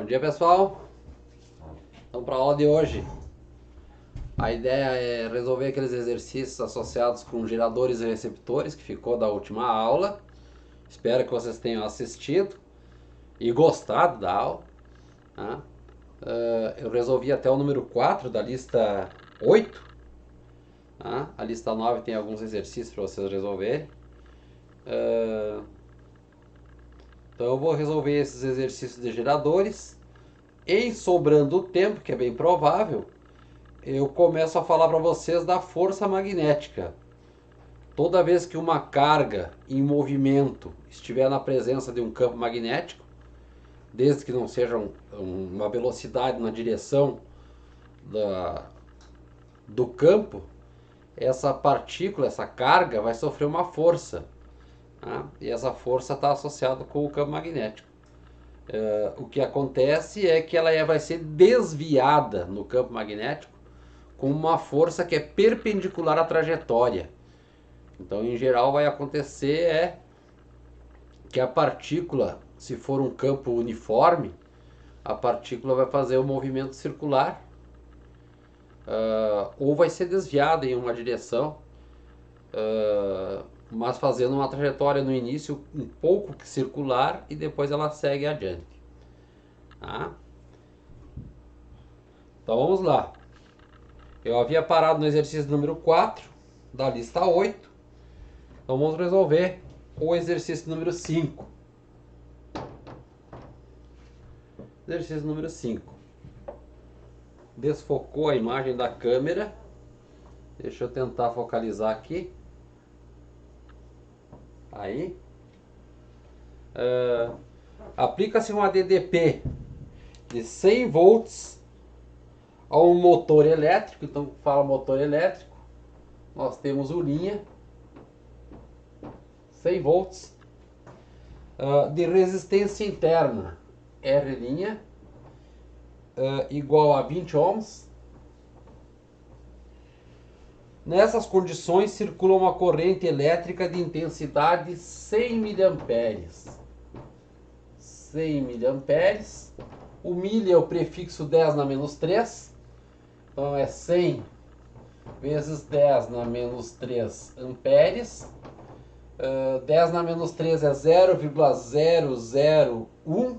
Bom dia, pessoal. Então, para a aula de hoje, a ideia é resolver aqueles exercícios associados com geradores e receptores que ficou da última aula. Espero que vocês tenham assistido e gostado da aula, tá? Eu resolvi até o número 4 da lista 8. Tá? A lista 9 tem alguns exercícios para vocês resolverem. Então eu vou resolver esses exercícios de geradores. Em sobrando tempo, que é bem provável, eu começo a falar para vocês da força magnética. Toda vez que uma carga em movimento estiver na presença de um campo magnético, desde que não seja uma velocidade na direção do campo, essa partícula, essa carga vai sofrer uma força, tá? E essa força está associada com o campo magnético. O que acontece é que ela vai ser desviada no campo magnético com uma força que é perpendicular à trajetória. Então, em geral, vai acontecer que a partícula, se for um campo uniforme, a partícula vai fazer o movimento circular, ou vai ser desviada em uma direção, mas fazendo uma trajetória no início um pouco circular e depois ela segue adiante. Tá? Então vamos lá. Eu havia parado no exercício número 4 da lista 8. Então vamos resolver o exercício número 5. Exercício número 5. Desfocou a imagem da câmera. Deixa eu tentar focalizar aqui. Aí. Aplica-se uma DDP de 100 volts a um motor elétrico. Então, fala motor elétrico. Nós temos o linha 100 volts de resistência interna R' igual a 20 ohms. Nessas condições circula uma corrente elétrica de intensidade 100 mA. 100 mA. O milha é o prefixo 10 na menos 3. Então é 100 vezes 10 na menos 3 amperes. 10 na menos 3 é 0,001.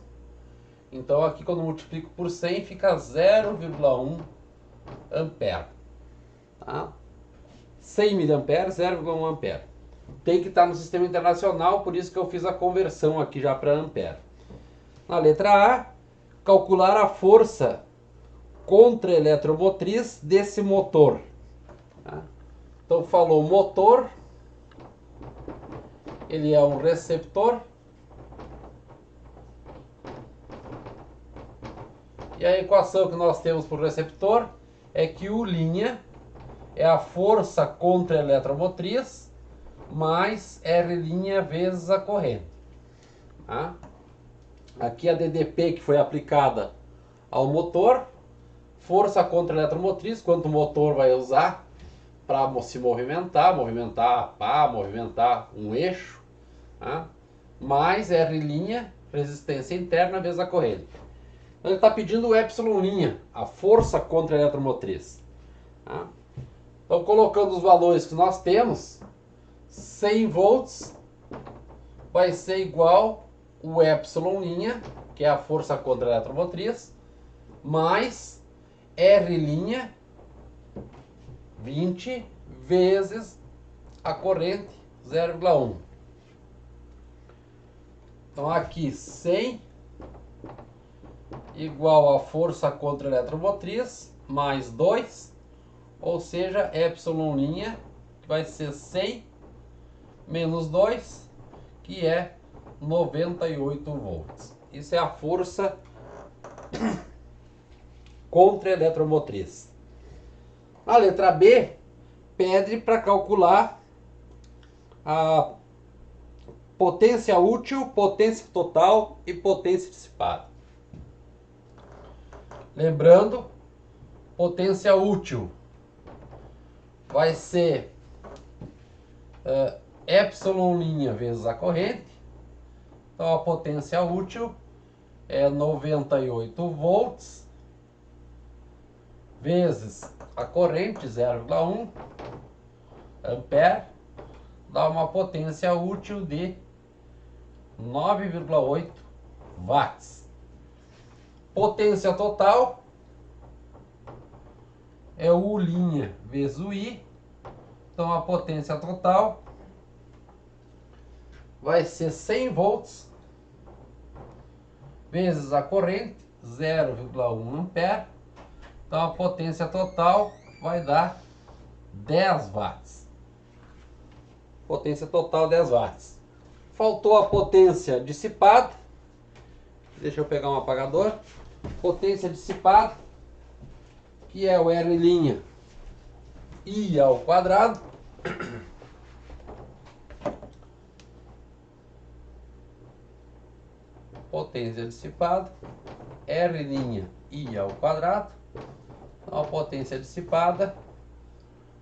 Então aqui quando multiplico por 100 fica 0,1 ampere. Tá? 100 mA, 0,1 ampere. Tem que estar no sistema internacional, por isso que eu fiz a conversão aqui já para ampere. Na letra A, calcular a força contra-eletromotriz desse motor. Tá? Então falou motor, ele é um receptor. E a equação que nós temos para o receptor é que U' é a força contra-eletromotriz mais R' vezes a corrente. Tá? Aqui a DDP que foi aplicada ao motor, força contra-eletromotriz, quanto o motor vai usar para se movimentar pá, movimentar um eixo, tá? Mais R', resistência interna, vezes a corrente. Então ele está pedindo o epsilon', a força contra-eletromotriz. Tá? Então, colocando os valores que nós temos, 100 volts vai ser igual o epsilon', que é a força contra-eletromotriz, mais R', 20, vezes a corrente, 0,1. Então, aqui 100 igual a força contra-eletromotriz, mais 2, ou seja, epsilon', que vai ser 100 menos 2, que é 98 volts. Isso é a força contra-eletromotriz. A letra B pede para calcular a potência útil, potência total e potência dissipada. Lembrando, potência útil vai ser epsilon' vezes a corrente. Então a potência útil é 98 volts vezes a corrente 0,1 ampere, dá uma potência útil de 9,8 watts. Potência total é U' vezes o I. Então a potência total vai ser 100 volts vezes a corrente 0,1 ampere. Então a potência total vai dar 10 watts. Potência total 10 watts. Faltou a potência dissipada. Deixa eu pegar um apagador. Potência dissipada, que é o R' I ao quadrado. Potência dissipada, R' I ao quadrado. Então a potência dissipada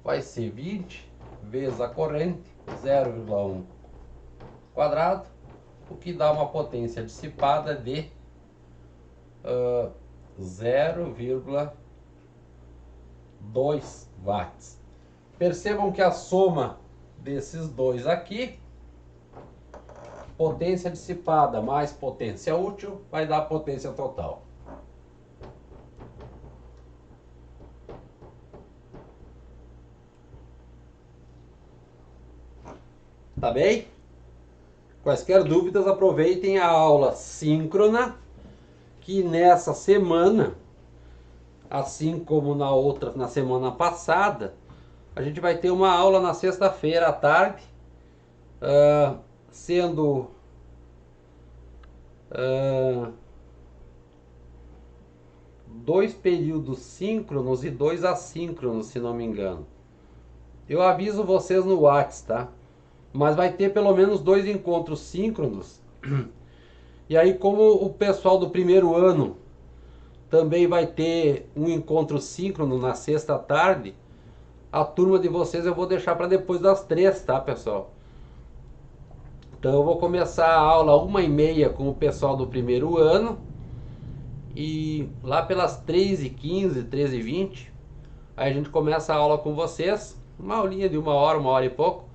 vai ser 20 vezes a corrente 0,1 quadrado, o que dá uma potência dissipada de 0,2 watts. Percebam que a soma desses dois aqui, potência dissipada mais potência útil, vai dar potência total. Tá bem? Quaisquer dúvidas, aproveitem a aula síncrona, que nessa semana, assim como na semana passada, a gente vai ter uma aula na sexta-feira à tarde, sendo dois períodos síncronos e dois assíncronos, se não me engano. Eu aviso vocês no WhatsApp, tá? Mas vai ter pelo menos dois encontros síncronos. E aí, como o pessoal do primeiro ano também vai ter um encontro síncrono na sexta à tarde, a turma de vocês eu vou deixar para depois das 3, tá, pessoal? Então eu vou começar a aula 1h30 com o pessoal do primeiro ano. E lá pelas 3h15, 13h20, aí a gente começa a aula com vocês. Uma aulinha de 1 hora e pouco.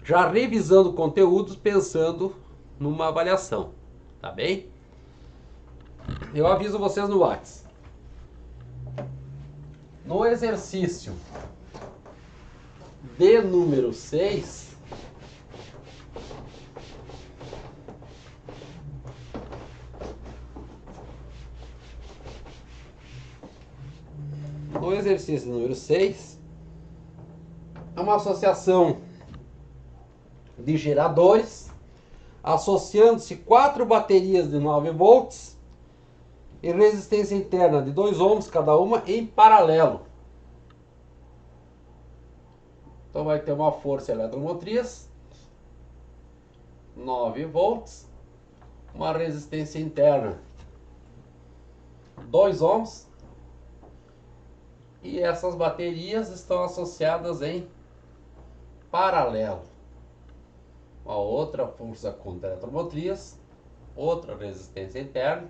Já revisando conteúdos, pensando numa avaliação. Tá bem? Eu aviso vocês no WhatsApp. No exercício de número 6, no exercício número 6, é uma associação de geradores, associando-se 4 baterias de 9 volts e resistência interna de 2 ohms cada uma em paralelo. Então vai ter uma força eletromotriz, 9 volts, uma resistência interna, 2 ohms, e essas baterias estão associadas em paralelo. Uma outra força contra a eletromotriz, outra resistência interna,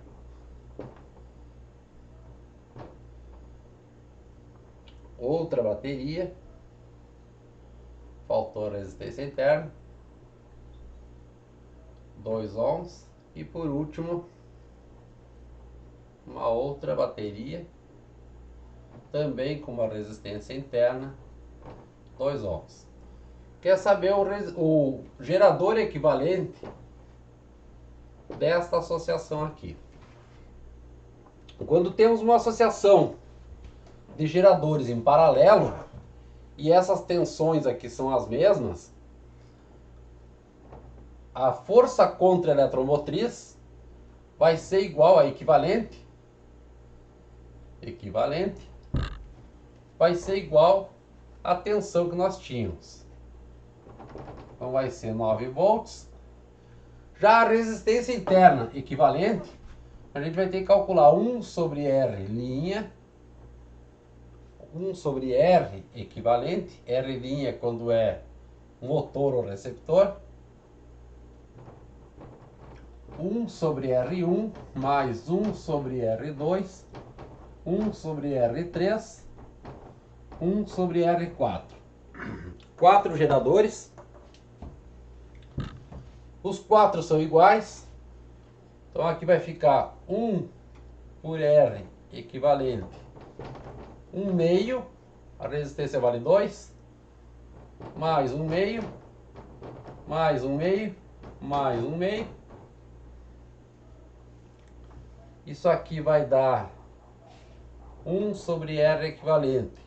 outra bateria, faltou a resistência interna, 2 ohms, e por último uma outra bateria, também com uma resistência interna, 2 ohms. Quer saber o gerador equivalente desta associação aqui? Quando temos uma associação de geradores em paralelo, e essas tensões aqui são as mesmas, a força contra a eletromotriz vai ser igual a equivalente, vai ser igual à tensão que nós tínhamos. Então vai ser 9 volts. Já a resistência interna equivalente, a gente vai ter que calcular 1 sobre R', 1 sobre R equivalente, R' quando é motor ou receptor, 1 sobre R1 mais 1 sobre R2, 1 sobre R3, 1 sobre R4. 4 geradores. Os 4 são iguais. Então aqui vai ficar 1 por R equivalente 1 meio. A resistência vale 2. Mais 1 meio. Mais 1 meio. Mais 1 meio. Isso aqui vai dar 1 sobre R equivalente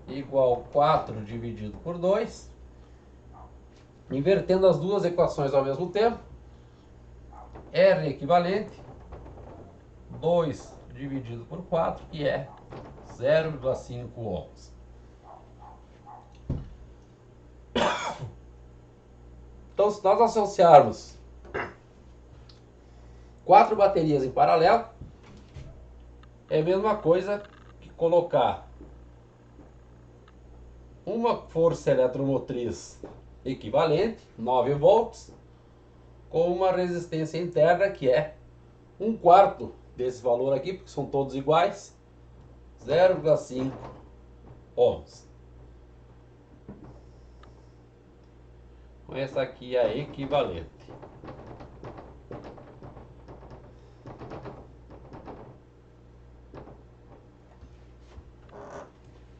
igual 4 dividido por 2. Invertendo as duas equações ao mesmo tempo. R equivalente 2 dividido por 4, que é 0,5 ohms. Então, se nós associarmos 4 baterias em paralelo, é a mesma coisa que colocar uma força eletromotriz equivalente, 9 volts, com uma resistência interna que é 1/4 desse valor aqui, porque são todos iguais, 0,5 ohms. Então essa aqui é a equivalente.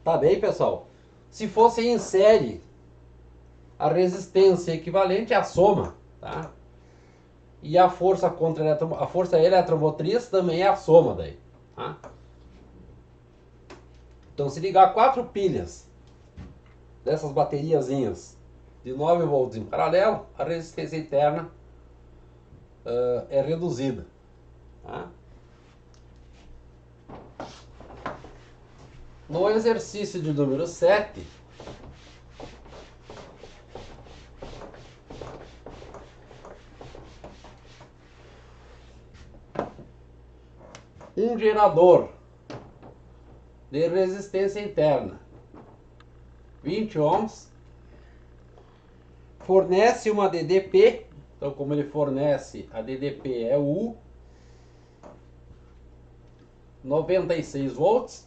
Tá bem, pessoal? Se fosse em série, a resistência equivalente é a soma, tá? E a força a força eletromotriz também é a soma daí, tá? Então, se ligar 4 pilhas dessas bateriazinhas de 9 volts em paralelo, a resistência interna é reduzida, tá? No exercício de número 7, um gerador de resistência interna 20 ohms fornece uma DDP. Então, como ele fornece a DDP é U, 96 volts,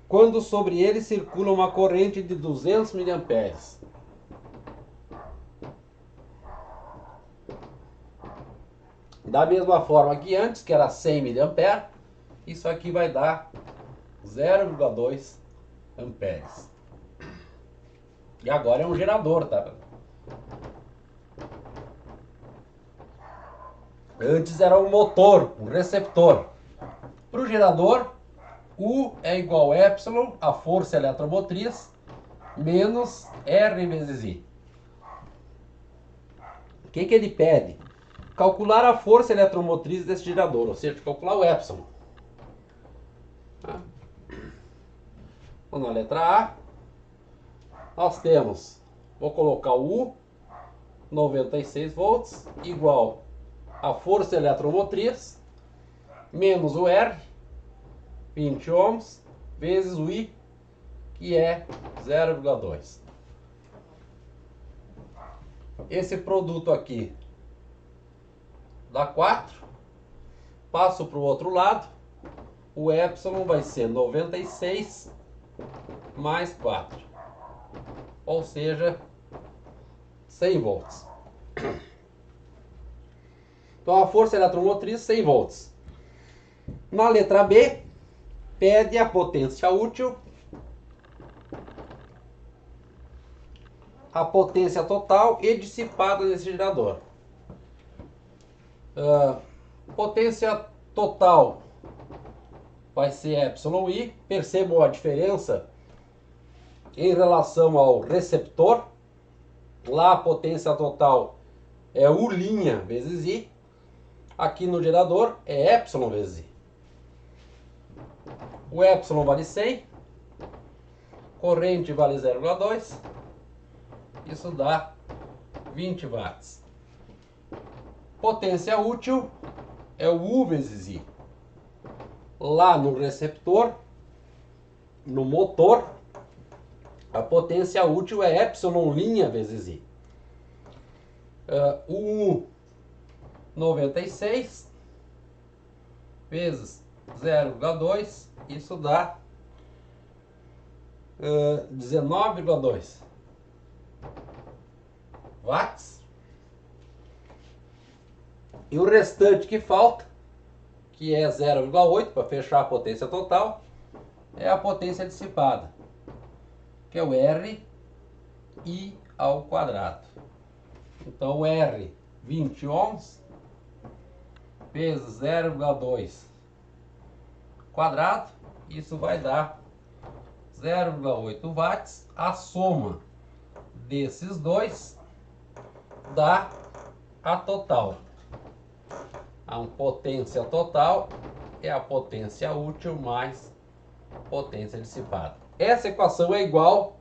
quando sobre ele circula uma corrente de 200 mA. Da mesma forma que antes, que era 100 mA, isso aqui vai dar 0,2 amperes. E agora é um gerador, tá? Antes era um motor, um receptor. Para o gerador, U é igual a epsilon, a força eletromotriz, menos R vezes I. O que ele pede? Calcular a força eletromotriz desse gerador, ou seja, calcular o epsilon. Então, na letra A, nós temos, vou colocar o U, 96 volts, igual a força eletromotriz, menos o R, 20 ohms, vezes o I, que é 0,2. Esse produto aqui dá 4. Passo para o outro lado. O epsilon vai ser 96 mais 4. Ou seja, 100 volts. Então a força eletromotriz 100 volts. Na letra B, pede a potência útil, a potência total e dissipada nesse gerador. Potência total vai ser epsilon I. Percebam a diferença em relação ao receptor. Lá a potência total é U' vezes I. Aqui no gerador é epsilon vezes I. O epsilon vale 100. Corrente vale 0,2. Isso dá 20 watts. Potência útil é o U vezes I. Lá no receptor, no motor, a potência útil é epsilon' vezes I. O U 96 vezes 0,2, isso dá 19,2 watts. E o restante que falta, que é 0,8 para fechar a potência total, é a potência dissipada, que é o R I ao quadrado. Então, R, 20 ohms, vezes 0,2 quadrado, isso vai dar 0,8 watts. A soma desses dois dá a total. A potência total é a potência útil mais potência dissipada. Essa equação é igual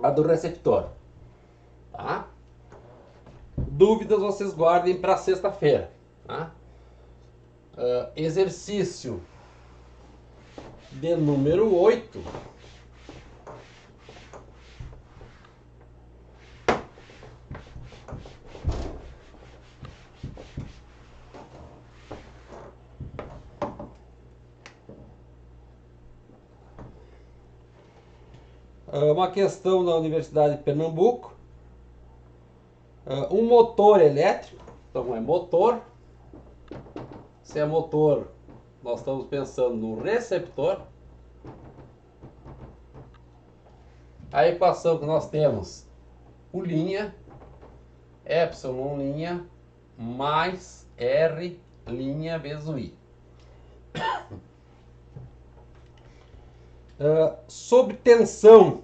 à do receptor. Tá? Dúvidas vocês guardem para sexta-feira. Tá? Exercício de número 8. Uma questão da Universidade de Pernambuco. Um motor elétrico, então é motor. Se é motor, nós estamos pensando no receptor. A equação que nós temos, U', epsilon' mais R' vezes o I. Sob tensão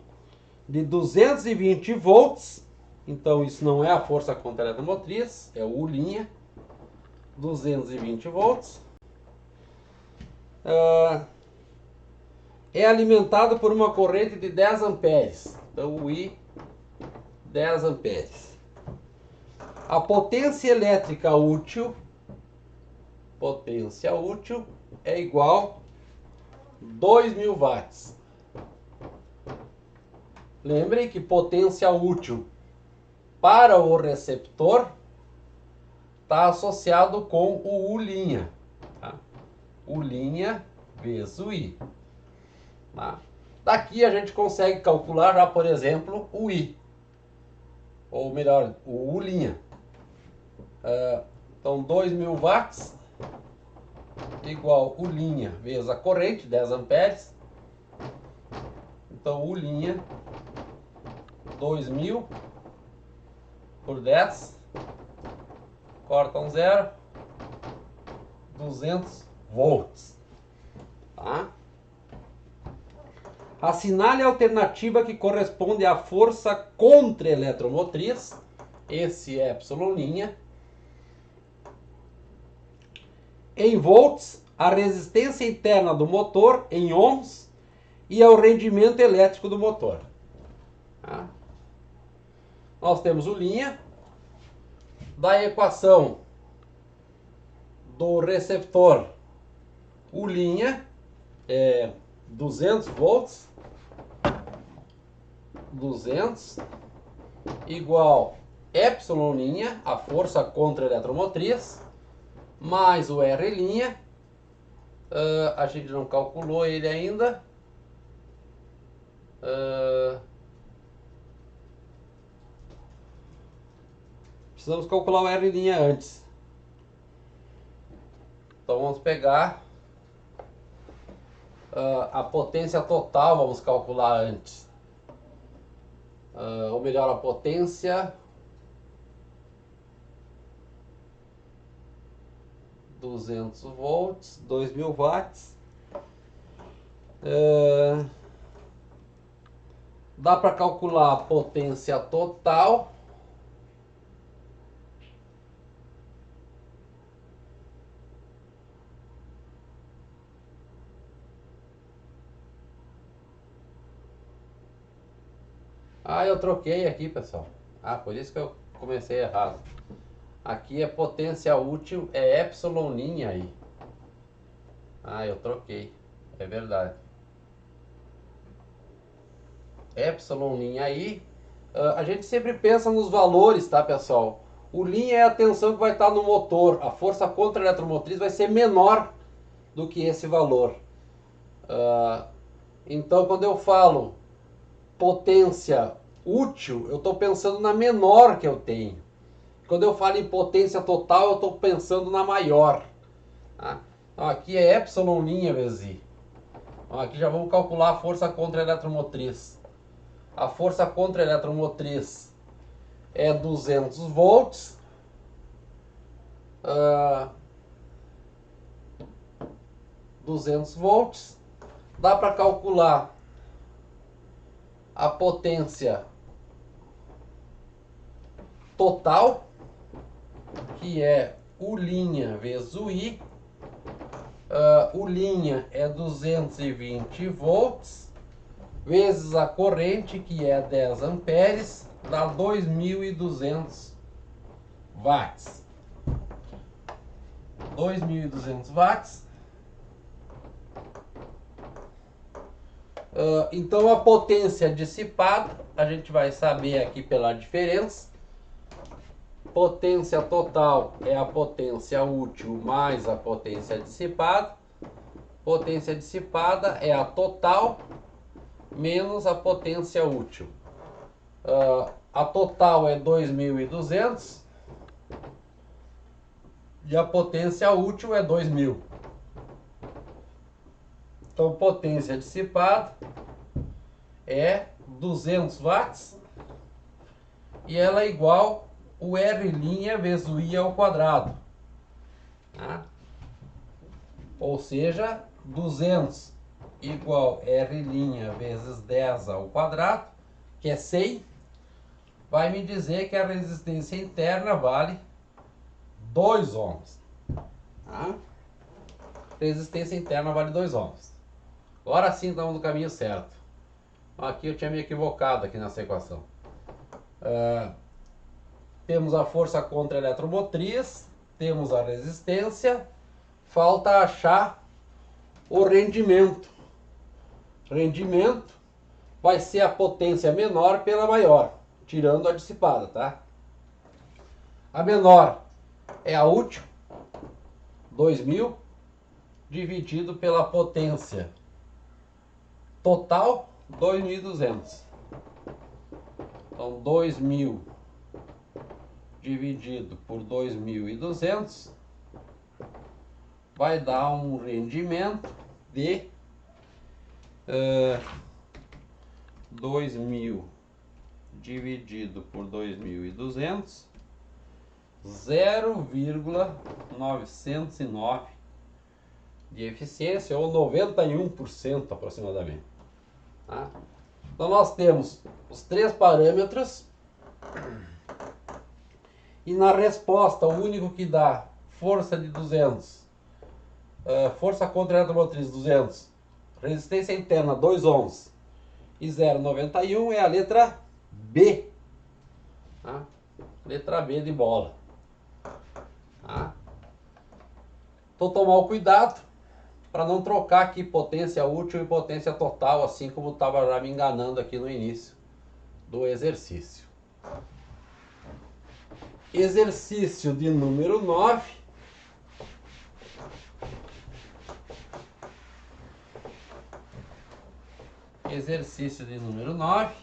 de 220 volts, então isso não é a força contra a eletromotriz, é o U', 220 volts. É alimentado por uma corrente de 10 amperes, então o I, 10 amperes. A potência elétrica útil, é igual a 2.000 watts. Lembrem que potência útil para o receptor está associado com o U', tá? U' vezes o I. Tá? Daqui a gente consegue calcular já, por exemplo, o I. Ou melhor, o U'. Então, 2.000 watts igual U' vezes a corrente, 10 amperes. Então, U', 2.000 por 10, corta um zero, 200 volts. Tá? Assinale a alternativa que corresponde à força contra eletromotriz, esse epsilon', em volts, a resistência interna do motor em ohms e ao rendimento elétrico do motor. Tá? Nós temos o linha da equação do receptor. O linha é 200 volts, 200 igual epsilon', a força contra a eletromotriz, mais o R', a gente não calculou ele ainda, precisamos calcular o R' antes. Então vamos pegar a potência total, vamos calcular antes. Ou melhor, a potência 200 volts, 2.000 watts. Dá para calcular a potência total. Eu troquei aqui, pessoal. Por isso que eu comecei errado. Aqui é potência útil, é epsilon' aí. Eu troquei. É verdade. Epsilon' aí. A gente sempre pensa nos valores, tá, pessoal? O linha é a tensão que vai estar no motor. A força contra a eletromotriz vai ser menor do que esse valor. Então, quando eu falo potência útil, eu estou pensando na menor que eu tenho. Quando eu falo em potência total, eu estou pensando na maior. Tá? Então, aqui é epsilon' vezes I. Então, aqui já vamos calcular a força contra a eletromotriz. A força contra a eletromotriz é 200 volts. 200 volts. Dá para calcular a potência total, que é U' vezes o I. O linha é 220 volts, vezes a corrente, que é 10 amperes, dá 2.200 watts. 2.200 watts. Então a potência dissipada, a gente vai saber aqui pela diferença. Potência total é a potência útil mais a potência dissipada. Potência dissipada é a total menos a potência útil. A total é 2.200 e a potência útil é 2.000. Então, potência dissipada é 200 watts e ela é igual o R' vezes o I ao quadrado. Tá? Ou seja, 200 igual R' vezes 10 ao quadrado, que é 100, vai me dizer que a resistência interna vale 2 ohms. Tá? Resistência interna vale 2 ohms. Agora sim estamos no caminho certo. Aqui eu tinha me equivocado aqui nessa equação. Temos a força contra a eletromotriz, temos a resistência, falta achar o rendimento. Rendimento vai ser a potência menor pela maior, tirando a dissipada, tá? A menor é a útil, 2.000, dividido pela potência total, 2.200. Então, 2.000 dividido por 2.200 vai dar um rendimento de 2.000 dividido por 2.200, 0,909 de eficiência, ou 91% aproximadamente. Tá? Então nós temos os três parâmetros e na resposta o único que dá força de 200, força contra a eletromotriz 200, resistência interna 2 ohms e 0,91 é a letra B. Tá? Letra B de bola. Tá? Então tomar o cuidado para não trocar aqui potência útil e potência total, assim como estava já me enganando aqui no início do exercício. Exercício de número 9. Exercício de número 9.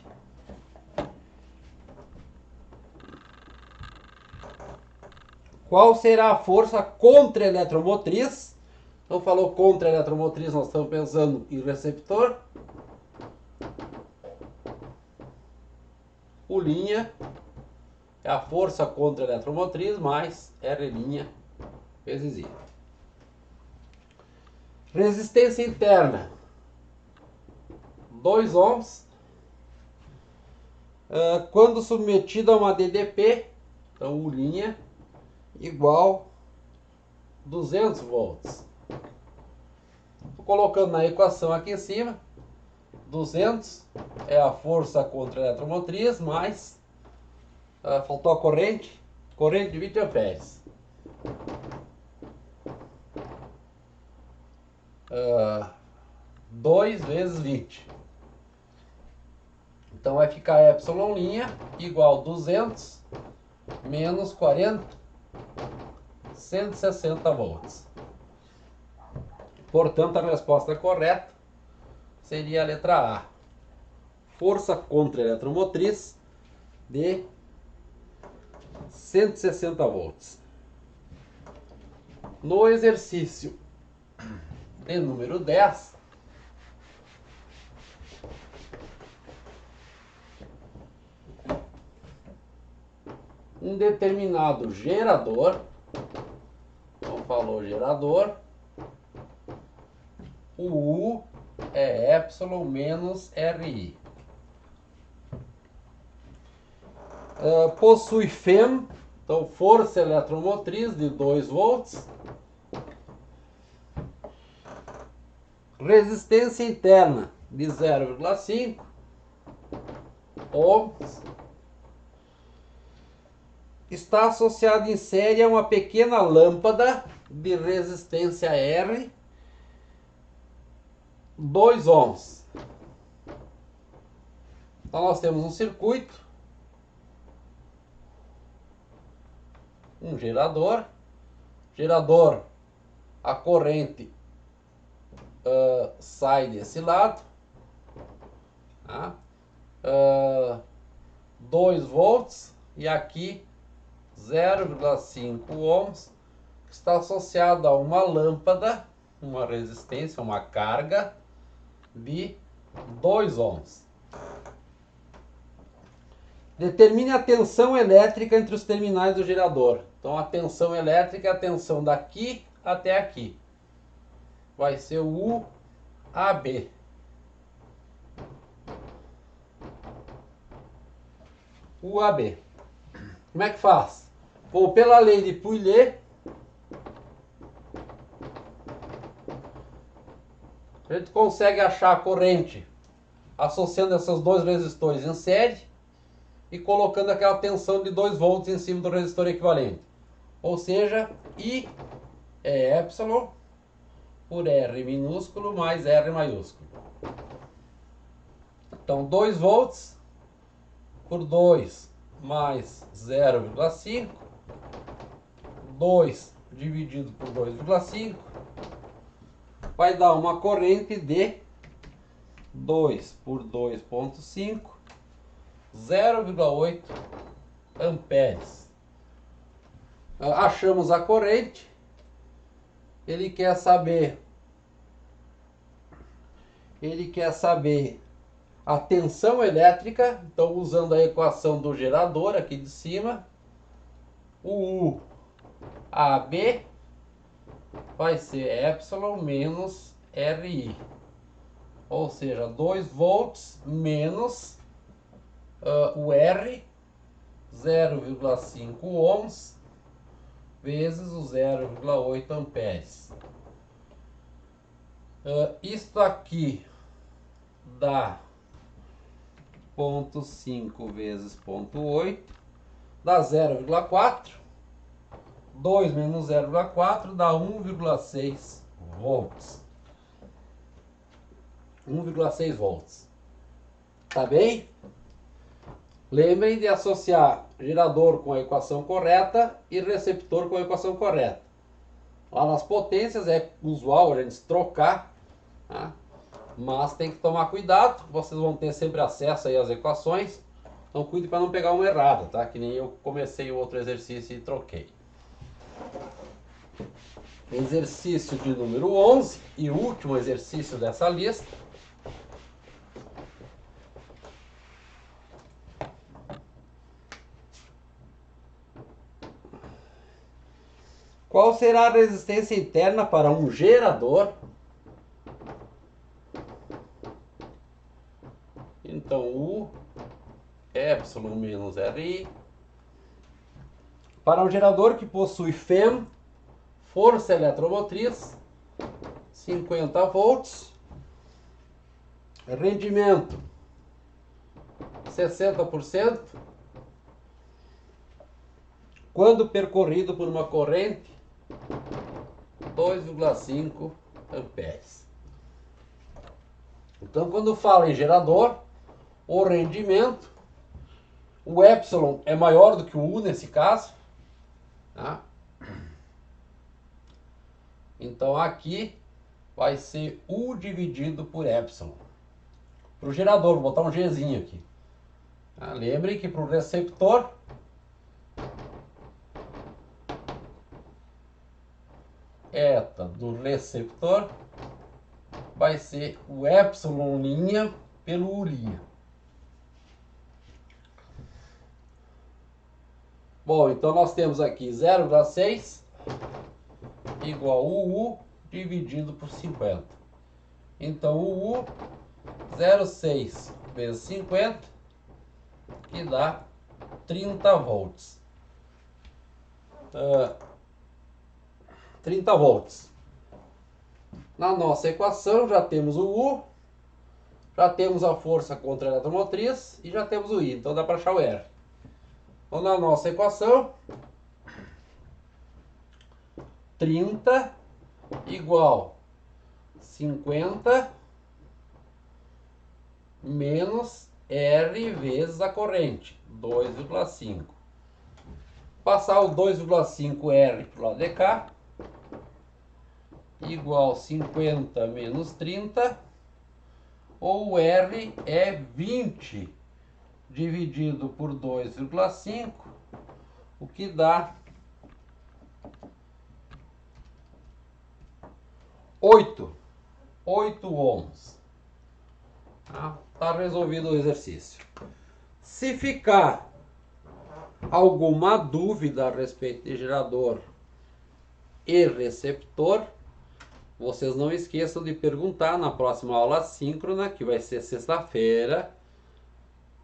Qual será a força contra a eletromotriz? Então falou contra a eletromotriz, nós estamos pensando em receptor. O linha é a força contra a eletromotriz mais R' vezes I. Resistência interna 2 ohms. Quando submetido a uma DDP, então U' igual 200 volts. Estou colocando na equação aqui em cima, 200 é a força contra a eletromotriz, mais, faltou a corrente de 20 amperes. 2 vezes 20. Então vai ficar epsilon' igual 200 menos 40, 160 volts. Portanto, a resposta correta seria a letra A. Força contra eletromotriz de 160 volts. No exercício de número 10, um determinado gerador, então falou gerador, o U é epsilon menos RI. Possui FEM, então força eletromotriz de 2 volts. Resistência interna de 0,5 ohms. Está associado em série a uma pequena lâmpada de resistência R, 2 ohms. Então nós temos um circuito, um gerador, a corrente sai desse lado, tá? 2 volts e aqui 0,5 ohms, que está associado a uma lâmpada, uma resistência, uma carga de 2 ohms. Determine a tensão elétrica entre os terminais do gerador. Então a tensão elétrica é a tensão daqui até aqui. Vai ser o UAB. UAB. Como é que faz? Bom, pela lei de Pouillet, a gente consegue achar a corrente associando esses dois resistores em série e colocando aquela tensão de 2 volts em cima do resistor equivalente. Ou seja, I é epsilon por R minúsculo mais R maiúsculo. Então 2 volts por 2 mais 0,5, 2 dividido por 2,5, vai dar uma corrente de 2 por 2,5, 0,8 amperes. Achamos a corrente. Ele quer saber a tensão elétrica. Então, usando a equação do gerador aqui de cima, o UAB vai ser epsilon menos RI. Ou seja, 2 volts menos o R, 0,5 ohms, vezes o 0,8 amperes. Isto aqui dá 0,5 vezes 0,8, dá 0,4. 2 menos 0,4 dá 1,6 volts. 1,6 volts. Tá bem? Lembrem de associar gerador com a equação correta e receptor com a equação correta. Lá nas potências é usual a gente trocar, tá? Mas tem que tomar cuidado, vocês vão ter sempre acesso aí às equações, então cuide para não pegar uma errada, tá? Que nem eu comecei o outro exercício e troquei. Exercício de número 11 e último exercício dessa lista. Qual será a resistência interna para um gerador? Então, U epsilon menos RI. Para um gerador que possui FEM, força eletromotriz, 50 volts. Rendimento, 60%. Quando percorrido por uma corrente, 2,5 amperes. Então, quando fala em gerador, o rendimento O epsilon é maior do que o U nesse caso. Tá? Então aqui vai ser U dividido por epsilon. Para o gerador, vou botar um Gzinho aqui. Tá? Lembre que para o receptor, eta do receptor vai ser o epsilon' pelo U'. Bom, então nós temos aqui 0,6 igual a U dividido por 50. Então o U 0,6 vezes 50, que dá 30 volts. 30 volts. Na nossa equação já temos o U, já temos a força contra a eletromotriz e já temos o I. Então dá para achar o R. Então na nossa equação, 30 igual 50 menos R vezes a corrente, 2,5. Passar o 2,5R para o lado de cá, igual 50 menos 30, ou R é 20 dividido por 2,5, o que dá 8 ohms. Tá resolvido o exercício. Se ficar alguma dúvida a respeito de gerador e receptor, vocês não esqueçam de perguntar na próxima aula síncrona, que vai ser sexta-feira,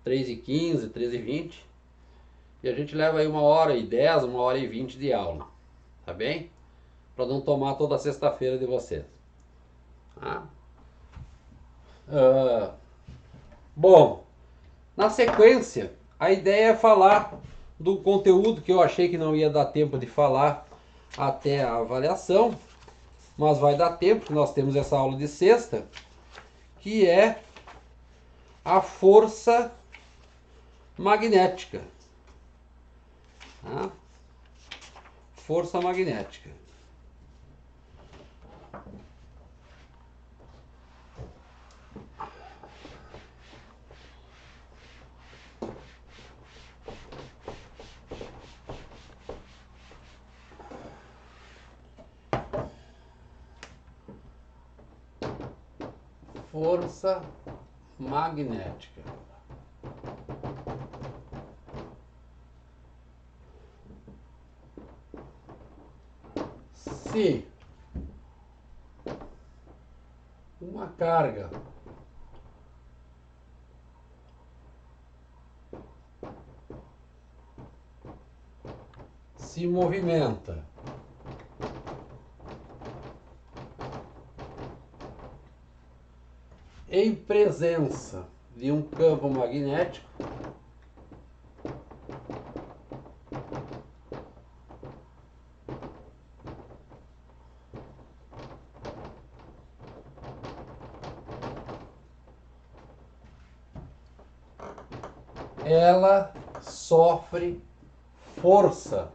3h15, 13h20. E a gente leva aí 1h10, 1h20 de aula. Tá bem? Para não tomar toda a sexta-feira de vocês. Tá? Bom, na sequência, a ideia é falar do conteúdo que eu achei que não ia dar tempo de falar até a avaliação, mas vai dar tempo, porque nós temos essa aula de sexta, que é a força magnética. Tá? Força magnética. Força magnética. Se uma carga se movimenta em presença de um campo magnético, ela sofre força.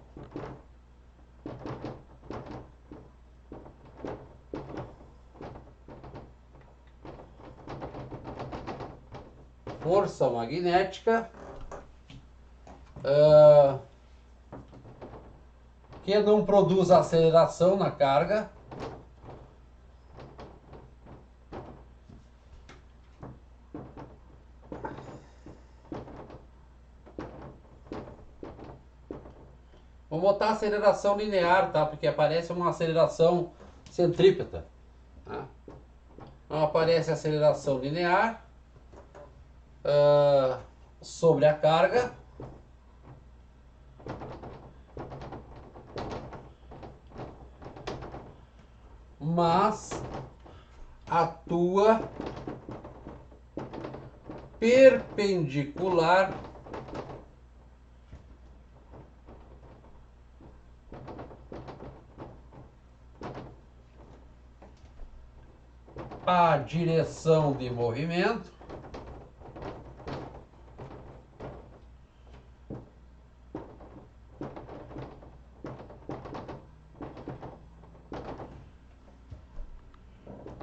Força magnética que não produz aceleração na carga, vamos botar aceleração linear, tá? Porque aparece uma aceleração centrípeta. Tá? Então aparece aceleração linear sobre a carga, mas atua perpendicular à direção de movimento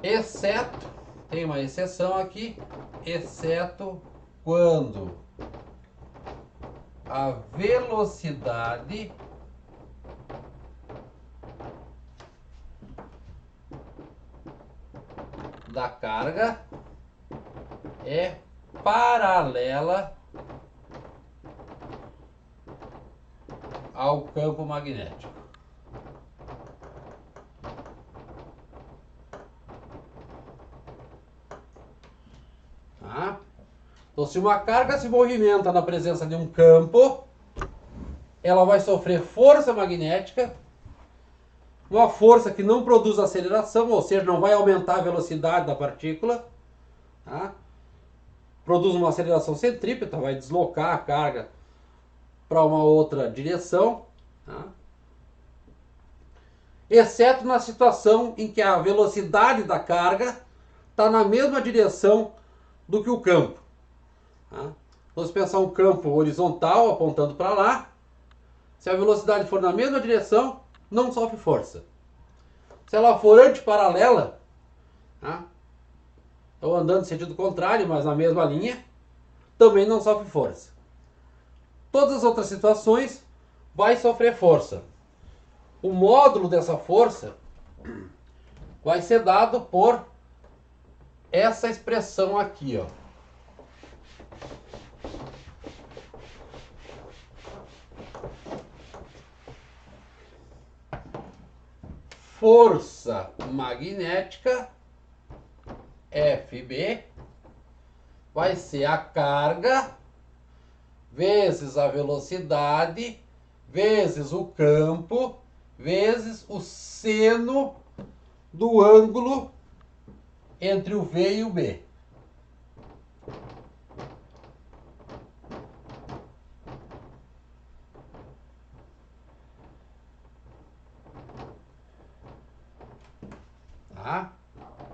exceto, tem uma exceção aqui, exceto quando a velocidade da carga é paralela ao campo magnético. Tá? Então, se uma carga se movimenta na presença de um campo, ela vai sofrer força magnética, uma força que não produz aceleração, ou seja, não vai aumentar a velocidade da partícula, tá? Produz uma aceleração centrípeta, vai deslocar a carga para uma outra direção, tá? Exceto na situação em que a velocidade da carga está na mesma direção do que o campo. Tá? Vamos pensar um campo horizontal apontando para lá. Se a velocidade for na mesma direção, não sofre força. Se ela for antiparalela, tá? Então andando em sentido contrário, mas na mesma linha, também não sofre força. Todas as outras situações vai sofrer força. O módulo dessa força vai ser dado por essa expressão aqui, ó. Força magnética FB vai ser a carga vezes a velocidade vezes o campo vezes o seno do ângulo entre o V e o B. Tá?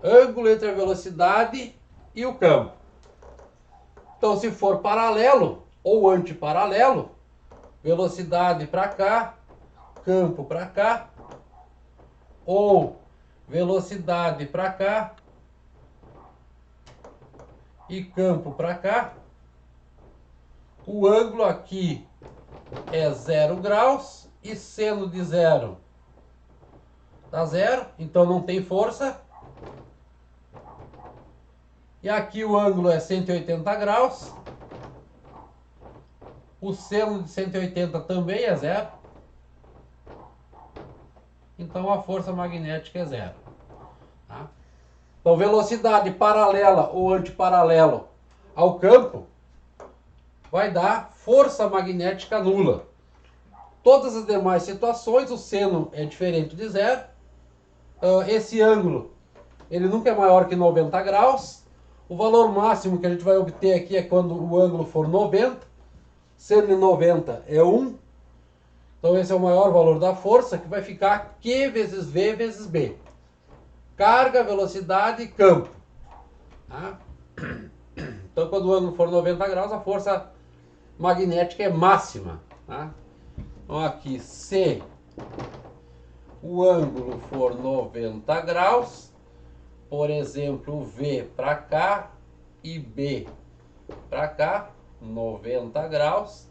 Ângulo entre a velocidade e o campo. Então, se for paralelo ou antiparalelo, velocidade para cá, campo para cá, ou velocidade para cá e campo para cá, o ângulo aqui é 0 graus e seno de 0 dá 0, então não tem força. E aqui o ângulo é 180 graus. O seno de 180 também é 0. Então a força magnética é 0. Tá? Então velocidade paralela ou antiparalelo ao campo vai dar força magnética nula. Todas as demais situações, o seno é diferente de 0. Esse ângulo, ele nunca é maior que 90 graus. O valor máximo que a gente vai obter aqui é quando o ângulo for 90. Seno de 90 é 1. Então esse é o maior valor da força, que vai ficar Q vezes V vezes B. Carga, velocidade e campo. Tá? Então quando o ângulo for 90 graus, a força magnética é máxima. Tá? Então aqui, se o ângulo for 90 graus, por exemplo, V para cá e B para cá, 90 graus,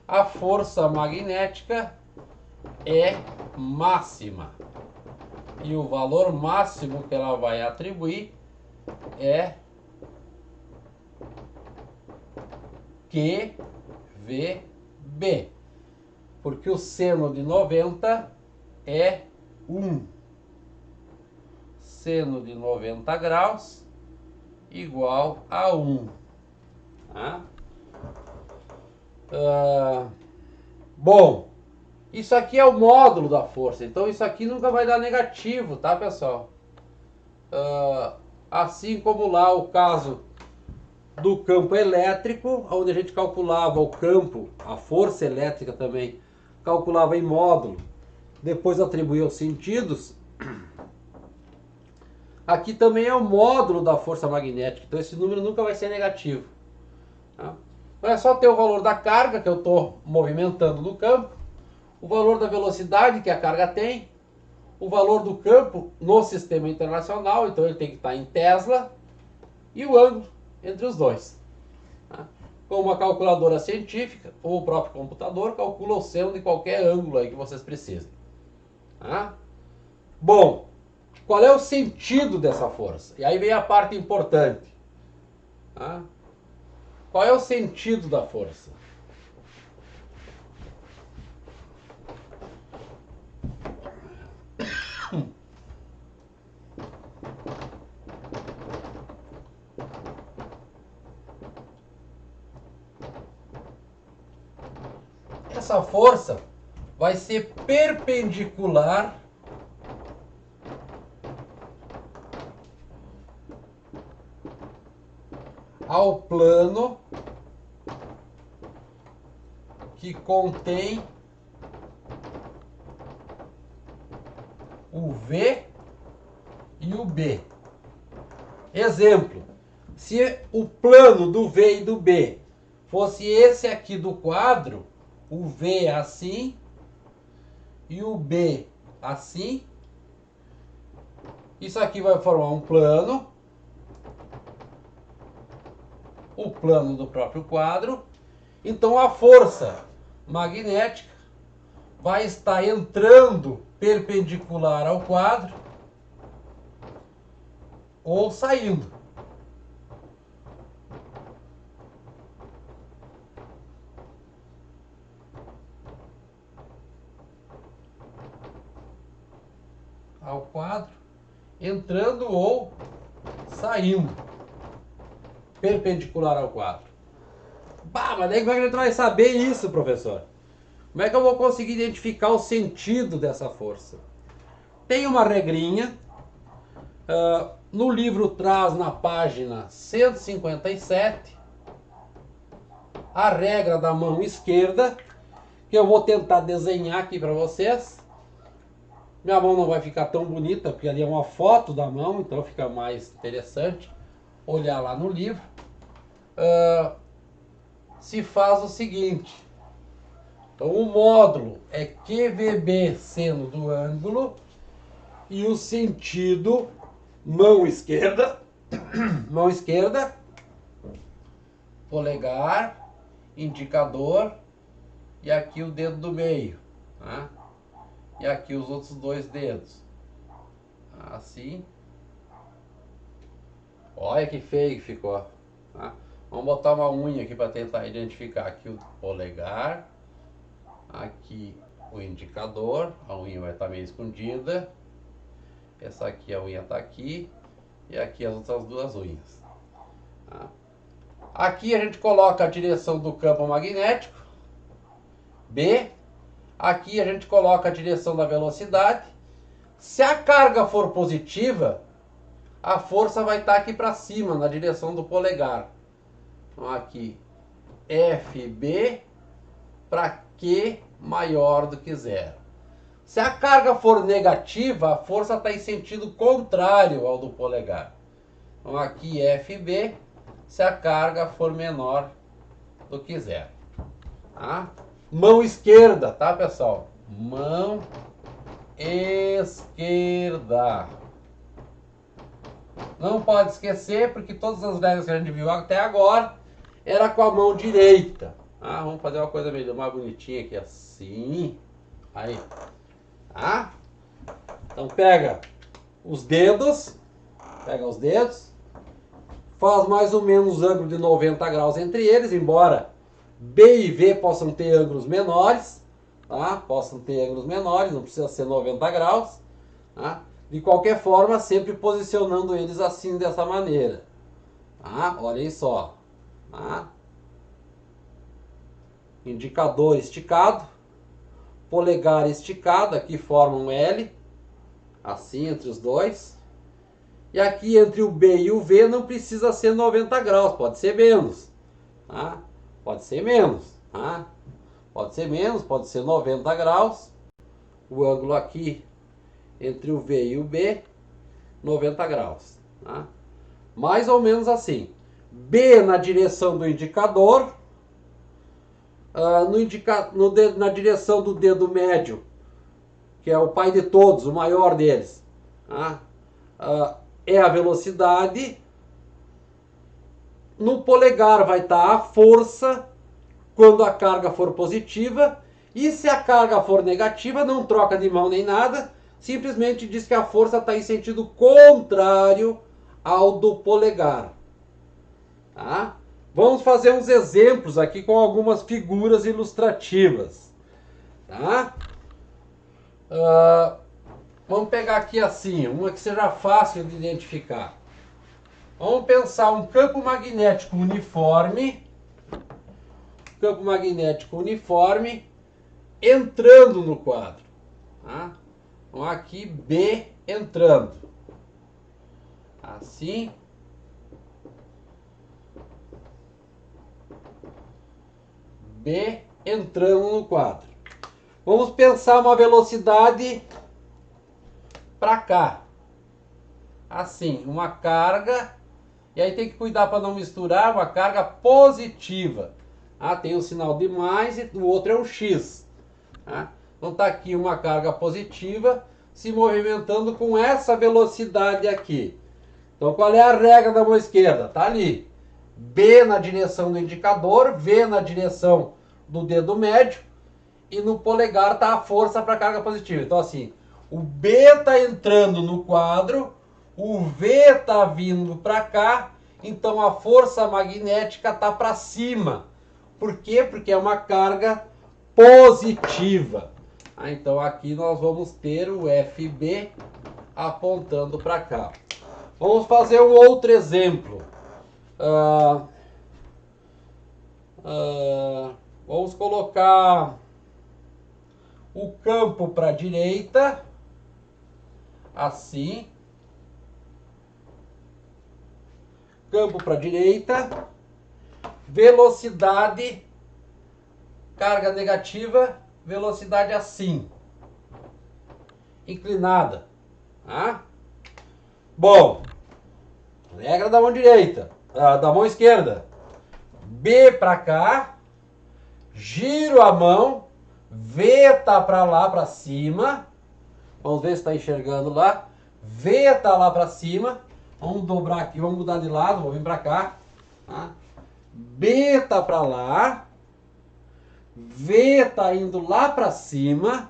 a força magnética é máxima. E o valor máximo que ela vai atribuir é QVB. Porque o seno de 90 é 1. Seno de 90 graus igual a 1. Tá? Bom, isso aqui é o módulo da força. Então isso aqui nunca vai dar negativo, tá, pessoal? Assim como lá o caso do campo elétrico, onde a gente calculava o campo, a força elétrica também, calculava em módulo, depois atribuía os sentidos. Aqui também é o módulo da força magnética, então esse número nunca vai ser negativo. Tá? Então é só ter o valor da carga que eu estou movimentando no campo, o valor da velocidade que a carga tem, o valor do campo no sistema internacional, então ele tem que estar em Tesla, e o ângulo entre os dois. Tá? Com uma calculadora científica, ou o próprio computador, calcula o seno de qualquer ângulo aí que vocês precisem. Tá? Bom, qual é o sentido dessa força? E aí vem a parte importante. Tá? Qual é o sentido da força? Essa força vai ser perpendicular ao plano que contém o V e o B. Exemplo, se o plano do V e do B fosse esse aqui do quadro, o V assim e o B assim, isso aqui vai formar um plano, o plano do próprio quadro. Então a força magnética vai estar entrando perpendicular ao quadro ou saindo. Ao quadro, entrando ou saindo perpendicular ao quadro. Bah, mas daí como é que a gente vai saber isso, professor? Como é que eu vou conseguir identificar o sentido dessa força? Tem uma regrinha, no livro traz na página 157 a regra da mão esquerda, que eu vou tentar desenhar aqui para vocês. Minha mão não vai ficar tão bonita, porque ali é uma foto da mão, então fica mais interessante olhar lá no livro. Se faz o seguinte, então o módulo é QVB seno do ângulo e o sentido mão esquerda, polegar, indicador e aqui o dedo do meio, tá? E aqui os outros dois dedos, assim. Olha que feio que ficou, tá? Vamos botar uma unha aqui para tentar identificar. Aqui o polegar, aqui o indicador, a unha vai estar meio escondida. Essa aqui a unha está aqui e aqui as outras duas unhas. Tá? Aqui a gente coloca a direção do campo magnético, B. Aqui a gente coloca a direção da velocidade. Se a carga for positiva, a força vai estar aqui para cima, na direção do polegar. Então aqui, FB para Q maior do que zero. Se a carga for negativa, a força está em sentido contrário ao do polegar. Então aqui, FB, se a carga for menor do que zero. Tá? Mão esquerda, tá, pessoal? Mão esquerda. Não pode esquecer, porque todas as regras que a gente viu até agora era com a mão direita. Ah, vamos fazer uma coisa melhor, mais bonitinha aqui, assim. Aí. Tá? Então pega os dedos, faz mais ou menos ângulo de 90 graus entre eles, embora B e V possam ter ângulos menores, tá? Não precisa ser 90 graus, tá? De qualquer forma, sempre posicionando eles assim, dessa maneira, tá? Olhem só, tá? Indicador esticado, polegar esticado, aqui forma um L, assim entre os dois, e aqui entre o B e o V não precisa ser 90 graus, pode ser menos, tá? Pode ser menos, tá? Pode ser menos, pode ser 90 graus. O ângulo aqui entre o V e o B, 90 graus. Tá? Mais ou menos assim. B na direção do indicador, na direção do dedo médio, que é o pai de todos, o maior deles, tá? É a velocidade. No polegar vai estar a força quando a carga for positiva, e se a carga for negativa, não troca de mão nem nada, simplesmente diz que a força está em sentido contrário ao do polegar. Tá? Vamos fazer uns exemplos aqui com algumas figuras ilustrativas. Tá? Vamos pegar aqui assim, uma que seja fácil de identificar. Vamos pensar um campo magnético uniforme. Campo magnético uniforme entrando no quadro. Tá? Então aqui B entrando. Assim. B entrando no quadro. Vamos pensar uma velocidade para cá. Assim, uma carga. E aí tem que cuidar para não misturar uma carga positiva. Tem o sinal de mais e o outro é o X. Então está aqui uma carga positiva se movimentando com essa velocidade aqui. Então qual é a regra da mão esquerda? Está ali. B na direção do indicador, V na direção do dedo médio e no polegar está a força para a carga positiva. Então assim, o B está entrando no quadro, o V está vindo para cá, então a força magnética está para cima. Por quê? Porque é uma carga positiva. Então aqui nós vamos ter o FB apontando para cá. Vamos fazer um outro exemplo. Vamos colocar o campo para a direita, assim. Campo para a direita. Velocidade, carga negativa, velocidade assim. Inclinada. Bom, regra da mão direita, da mão esquerda. B para cá, giro a mão, V tá para lá, para cima. Vamos ver se está enxergando lá. V tá lá para cima. Vamos dobrar aqui, vamos mudar de lado, vou vir para cá. B tá para lá. V tá indo lá para cima.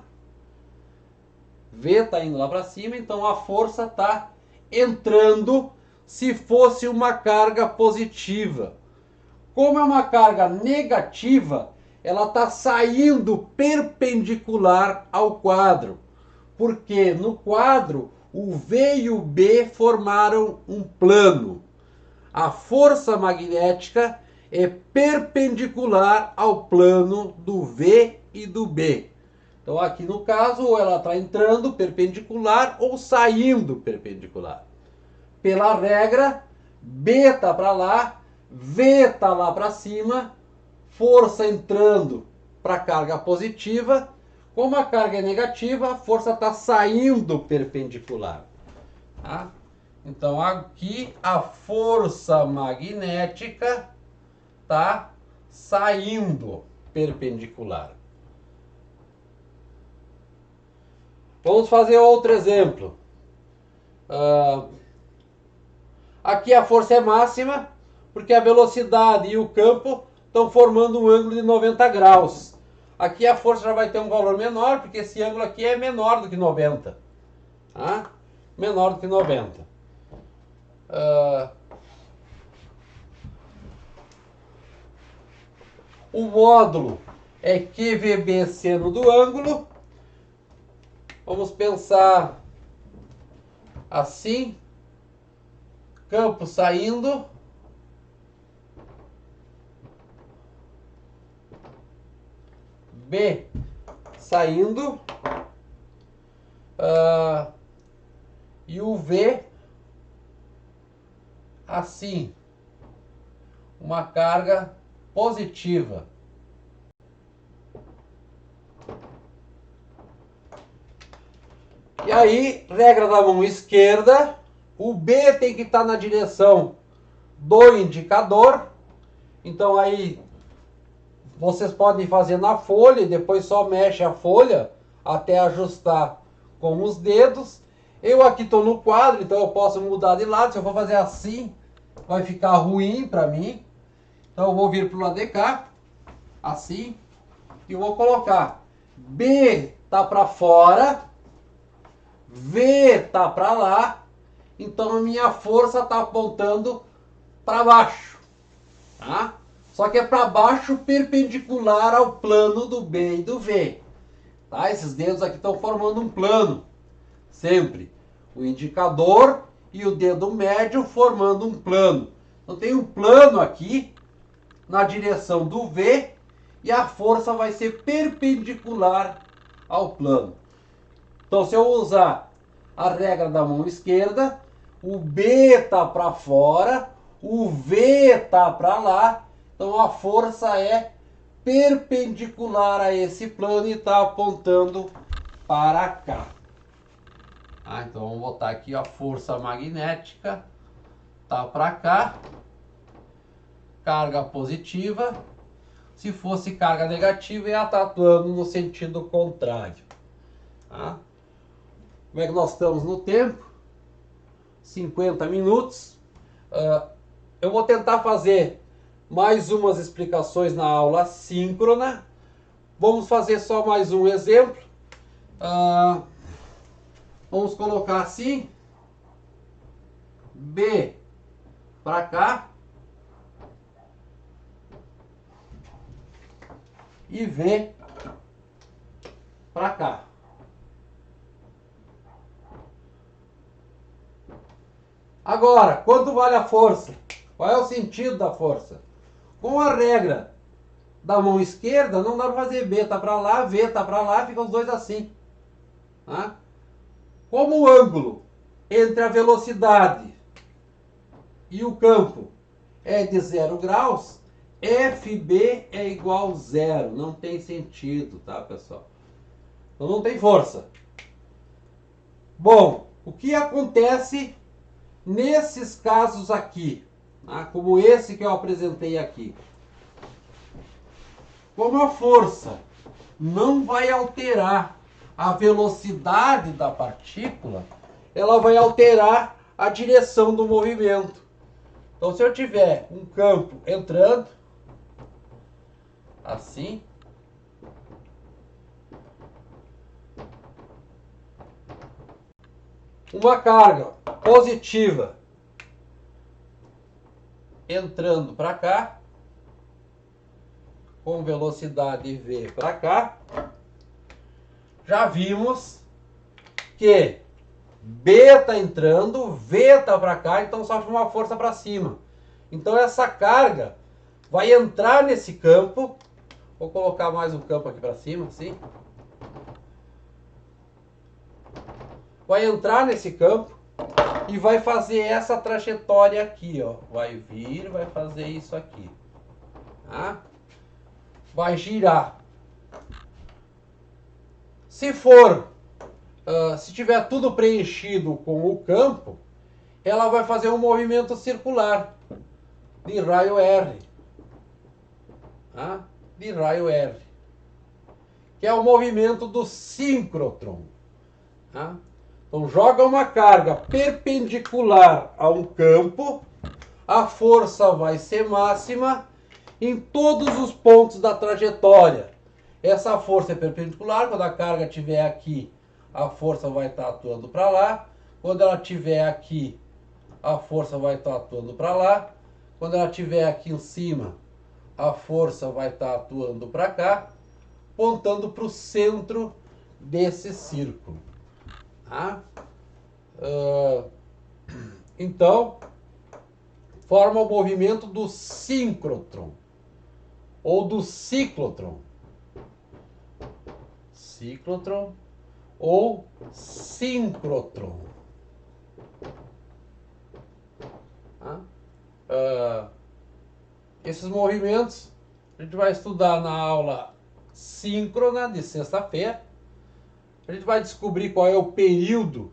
V tá indo lá para cima, então a força tá entrando se fosse uma carga positiva. Como é uma carga negativa, ela está saindo perpendicular ao quadro. Porque no quadro, o V e o B formaram um plano. A força magnética é perpendicular ao plano do V e do B. Então aqui no caso, ou ela está entrando perpendicular ou saindo perpendicular. Pela regra, B está para lá, V está lá para cima, força entrando para a carga positiva. Como a carga é negativa, a força está saindo perpendicular. Então aqui a força magnética está saindo perpendicular. Vamos fazer outro exemplo. Aqui a força é máxima, porque a velocidade e o campo estão formando um ângulo de 90 graus. Aqui a força já vai ter um valor menor, porque esse ângulo aqui é menor do que 90. Menor do que 90. O módulo é QVB seno do ângulo. Vamos pensar assim. Campo saindo. B saindo. E o V assim. Uma carga positiva. E aí, regra da mão esquerda, o B tem que estar na direção do indicador. Então aí vocês podem fazer na folha e depois só mexe a folha até ajustar com os dedos. Eu aqui estou no quadro, então eu posso mudar de lado. Se eu for fazer assim, vai ficar ruim para mim. Então eu vou vir para o lado de cá, assim, e vou colocar B tá para fora, V tá para lá, então a minha força está apontando para baixo, tá? Só que é para baixo perpendicular ao plano do B e do V, tá? Esses dedos aqui estão formando um plano, sempre. O indicador e o dedo médio formando um plano. Então tem um plano aqui na direção do V e a força vai ser perpendicular ao plano. Então, se eu usar a regra da mão esquerda, o B está para fora, o V está para lá, então a força é perpendicular a esse plano e está apontando para cá. Então vamos botar aqui a força magnética, está para cá, carga positiva. Se fosse carga negativa, ia estar atuando no sentido contrário. Tá? Como é que nós estamos no tempo? 50 minutos. Eu vou tentar fazer mais umas explicações na aula síncrona. Vamos fazer só mais um exemplo. Vamos colocar assim. B para cá. E V para cá. Agora, quanto vale a força? Qual é o sentido da força? Com a regra da mão esquerda, não dá para fazer B tá para lá, V tá para lá, fica os dois assim. Tá? Como o ângulo entre a velocidade e o campo é de 0 graus, FB é igual a 0. Não tem sentido, tá, pessoal? Então não tem força. Bom, o que acontece nesses casos aqui, tá? Como esse que eu apresentei aqui? Como a força não vai alterar a velocidade da partícula, ela vai alterar a direção do movimento. Então, se eu tiver um campo entrando, assim, uma carga positiva entrando para cá, com velocidade V para cá, já vimos que B está entrando, V está para cá, então sofre uma força para cima. Então essa carga vai entrar nesse campo. Vou colocar mais um campo aqui para cima, assim. Vai entrar nesse campo e vai fazer essa trajetória aqui, ó. Vai vir, vai fazer isso aqui. Tá? Vai girar. Se for, se tiver tudo preenchido com o campo, ela vai fazer um movimento circular de raio R. Tá? De raio R. Que é o movimento do síncrotron. Tá? Então joga uma carga perpendicular a um campo, a força vai ser máxima em todos os pontos da trajetória. Essa força é perpendicular, quando a carga estiver aqui, a força vai estar atuando para lá. Quando ela estiver aqui, a força vai estar atuando para lá. Quando ela estiver aqui em cima, a força vai estar atuando para cá, apontando para o centro desse círculo. Tá? Então, forma o movimento do síncrotron ou do ciclotron. Ciclotron ou síncrotron. Tá? Esses movimentos a gente vai estudar na aula síncrona de sexta-feira. A gente vai descobrir qual é o período,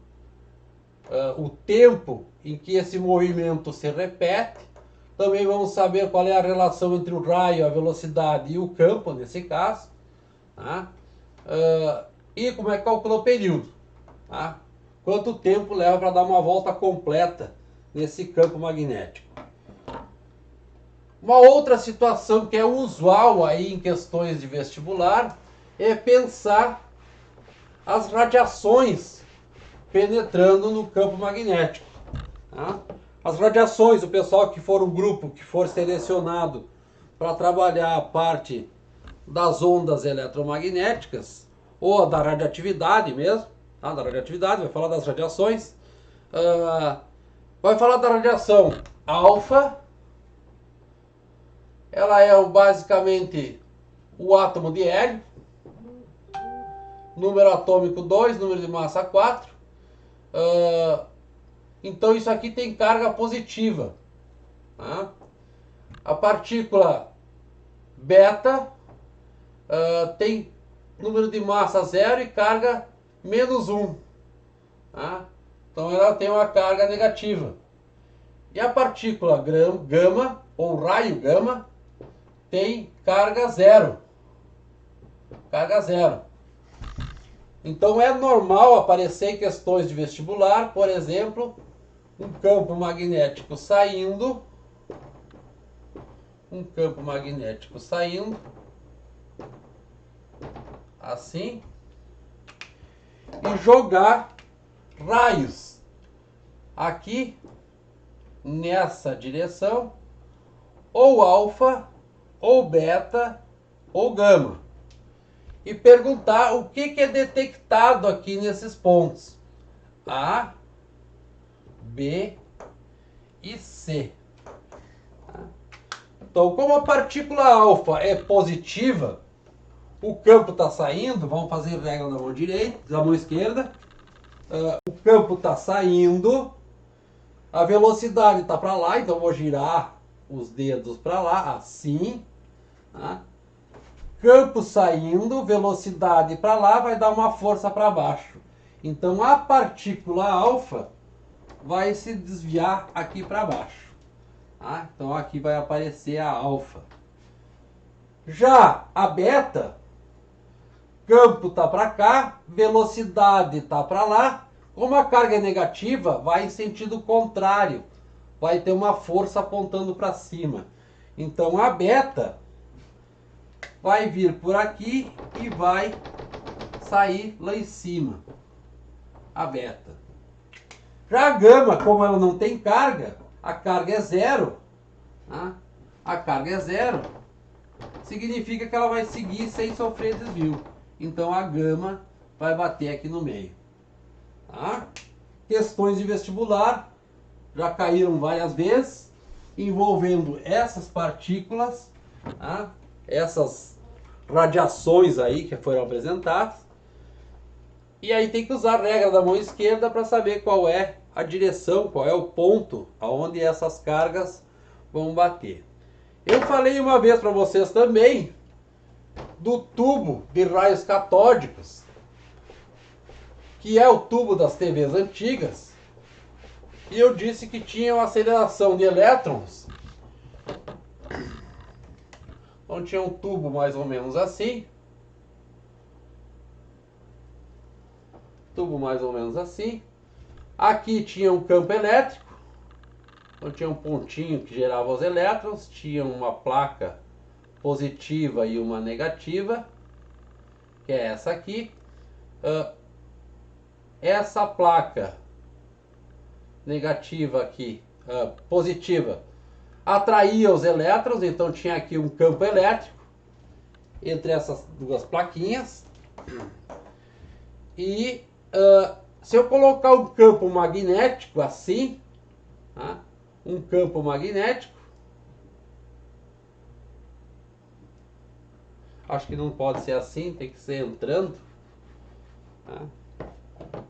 o tempo em que esse movimento se repete. Também vamos saber qual é a relação entre o raio, a velocidade e o campo, nesse caso. Tá? E como é que calcula o período. Tá? Quanto tempo leva para dar uma volta completa nesse campo magnético? Uma outra situação que é usual aí em questões de vestibular é pensar as radiações penetrando no campo magnético. Tá? As radiações, o pessoal que for um grupo que for selecionado para trabalhar a parte das ondas eletromagnéticas, ou da radioatividade mesmo, tá? Da radioatividade, vai falar das radiações, vai falar da radiação alfa. Ela é basicamente o átomo de hélio, número atômico 2, número de massa 4. Então isso aqui tem carga positiva. Tá? A partícula beta tem número de massa 0 e carga menos 1. Tá? Então ela tem uma carga negativa. E a partícula gama, ou raio gama, tem carga 0. Carga 0. Então é normal aparecer em questões de vestibular, por exemplo, um campo magnético saindo, assim, e jogar raios aqui nessa direção, ou alfa, ou beta, ou gama, e perguntar o que é detectado aqui nesses pontos A, B e C. Então, como a partícula alfa é positiva, o campo está saindo. Vamos fazer regra da mão direita, da mão esquerda. O campo está saindo, a velocidade está para lá, então eu vou girar os dedos para lá, assim. Tá? Campo saindo, velocidade para lá, vai dar uma força para baixo. Então a partícula alfa vai se desviar aqui para baixo. Tá? Então aqui vai aparecer a alfa. Já a beta, campo está para cá, velocidade está para lá. Como a carga é negativa, vai em sentido contrário. Vai ter uma força apontando para cima. Então a beta vai vir por aqui e vai sair lá em cima. A beta. Já a gama, como ela não tem carga, a carga é 0. Tá? A carga é 0. Significa que ela vai seguir sem sofrer desvio. Então a gama vai bater aqui no meio. Tá? Questões de vestibular já caíram várias vezes, envolvendo essas partículas, tá? Essas radiações aí que foram apresentadas. E aí tem que usar a regra da mão esquerda para saber qual é a direção, qual é o ponto aonde essas cargas vão bater. Eu falei uma vez para vocês também do tubo de raios catódicos, que é o tubo das TVs antigas, e eu disse que tinha uma aceleração de elétrons. Então tinha um tubo mais ou menos assim. Tubo mais ou menos assim. Aqui tinha um campo elétrico. Então tinha um pontinho que gerava os elétrons. Tinha uma placa positiva e uma negativa, que é essa aqui. Essa placa negativa aqui, positiva, atraía os elétrons. Então tinha aqui um campo elétrico entre essas duas plaquinhas. E se eu colocar um campo magnético assim, tá? Um campo magnético, acho que não pode ser assim, tem que ser entrando, tá?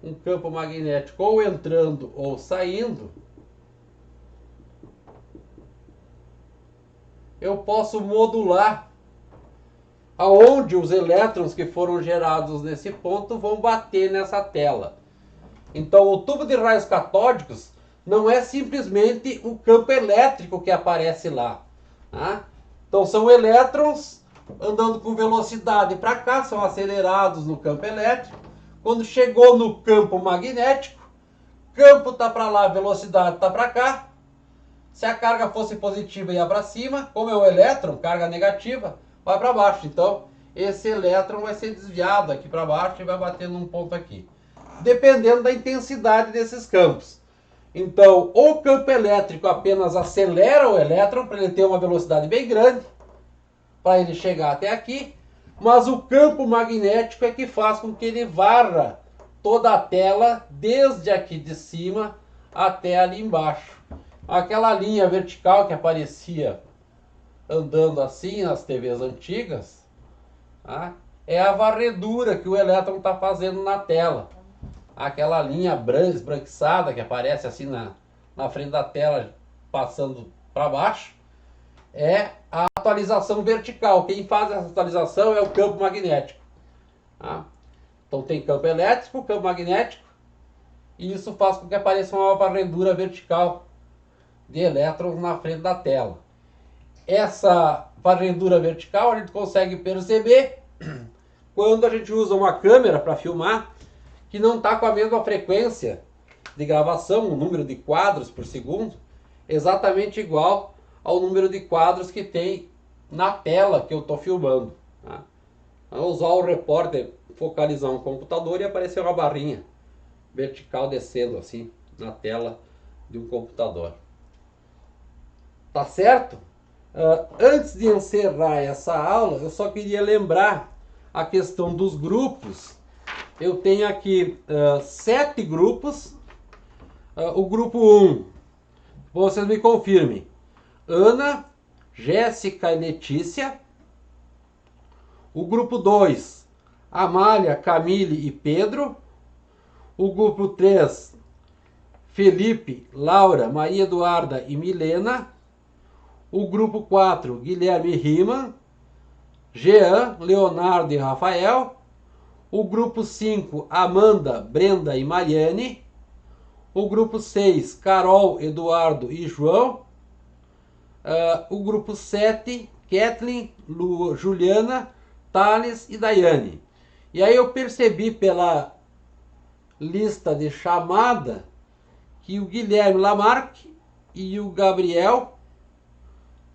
Um campo magnético ou entrando ou saindo, eu posso modular aonde os elétrons que foram gerados nesse ponto vão bater nessa tela. Então o tubo de raios catódicos não é simplesmente o campo elétrico que aparece lá. Tá? Então são elétrons andando com velocidade para cá, são acelerados no campo elétrico. Quando chegou no campo magnético, campo está para lá, velocidade está para cá. Se a carga fosse positiva, ia para cima. Como é um elétron, carga negativa, vai para baixo. Então, esse elétron vai ser desviado aqui para baixo e vai bater num ponto aqui. Dependendo da intensidade desses campos. Então, o campo elétrico apenas acelera o elétron para ele ter uma velocidade bem grande, para ele chegar até aqui. Mas o campo magnético é que faz com que ele varra toda a tela, desde aqui de cima até ali embaixo. Aquela linha vertical que aparecia andando assim nas TVs antigas, tá? É a varredura que o elétron está fazendo na tela. Aquela linha esbranquiçada que aparece assim na frente da tela, passando para baixo, é a atualização vertical. Quem faz essa atualização é o campo magnético. Tá? Então tem campo elétrico, campo magnético, e isso faz com que apareça uma varredura vertical de elétrons na frente da tela. Essa varredura vertical a gente consegue perceber quando a gente usa uma câmera para filmar que não está com a mesma frequência de gravação, o número de quadros por segundo, exatamente igual ao número de quadros que tem na tela que eu estou filmando. Tá? Então, usar o repórter, focalizar um computador e aparecer uma barrinha vertical descendo assim na tela de um computador. Tá certo? Antes de encerrar essa aula, eu só queria lembrar a questão dos grupos. Eu tenho aqui 7 grupos. O grupo 1, vocês me confirmem: Ana, Jéssica e Letícia. O grupo 2, Amália, Camille e Pedro. O grupo 3, Felipe, Laura, Maria Eduarda e Milena. O grupo 4, Guilherme e Riemann, Jean, Leonardo e Rafael. O grupo 5, Amanda, Brenda e Mariane. O grupo 6, Carol, Eduardo e João. O grupo 7, Kathleen, Juliana, Thales e Daiane. E aí eu percebi pela lista de chamada que o Guilherme Lamarck e o Gabriel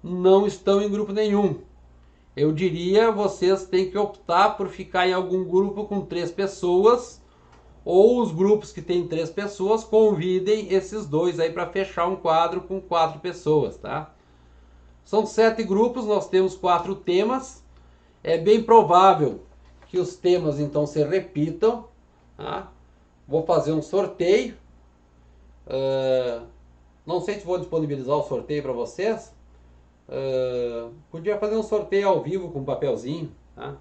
não estão em grupo nenhum. Eu diria, vocês têm que optar por ficar em algum grupo com 3 pessoas, ou os grupos que tem 3 pessoas convidem esses dois aí para fechar um quadro com 4 pessoas, tá? São 7 grupos, nós temos 4 temas. É bem provável que os temas então se repitam, tá? Vou fazer um sorteio. Não sei se vou disponibilizar o sorteio para vocês. Podia fazer um sorteio ao vivo com um papelzinho, tá?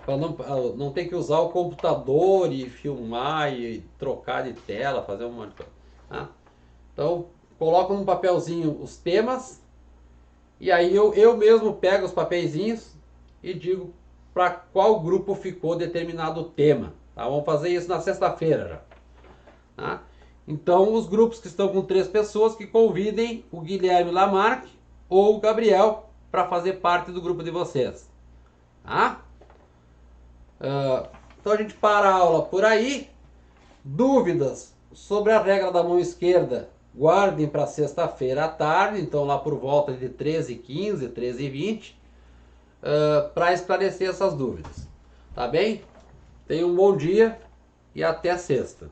Para não ter que usar o computador e filmar e trocar de tela, fazer um monte de coisa, tá? Então, coloco num papelzinho os temas e aí eu mesmo pego os papeizinhos e digo para qual grupo ficou determinado tema, tá? Vamos fazer isso na sexta-feira já, tá? Então, os grupos que estão com 3 pessoas que convidem o Guilherme Lamarck ou o Gabriel para fazer parte do grupo de vocês, tá? Então a gente para a aula por aí. Dúvidas sobre a regra da mão esquerda, guardem para sexta-feira à tarde, então lá por volta de 13h15, 13h20, para esclarecer essas dúvidas, tá bem? Tenham um bom dia e até sexta.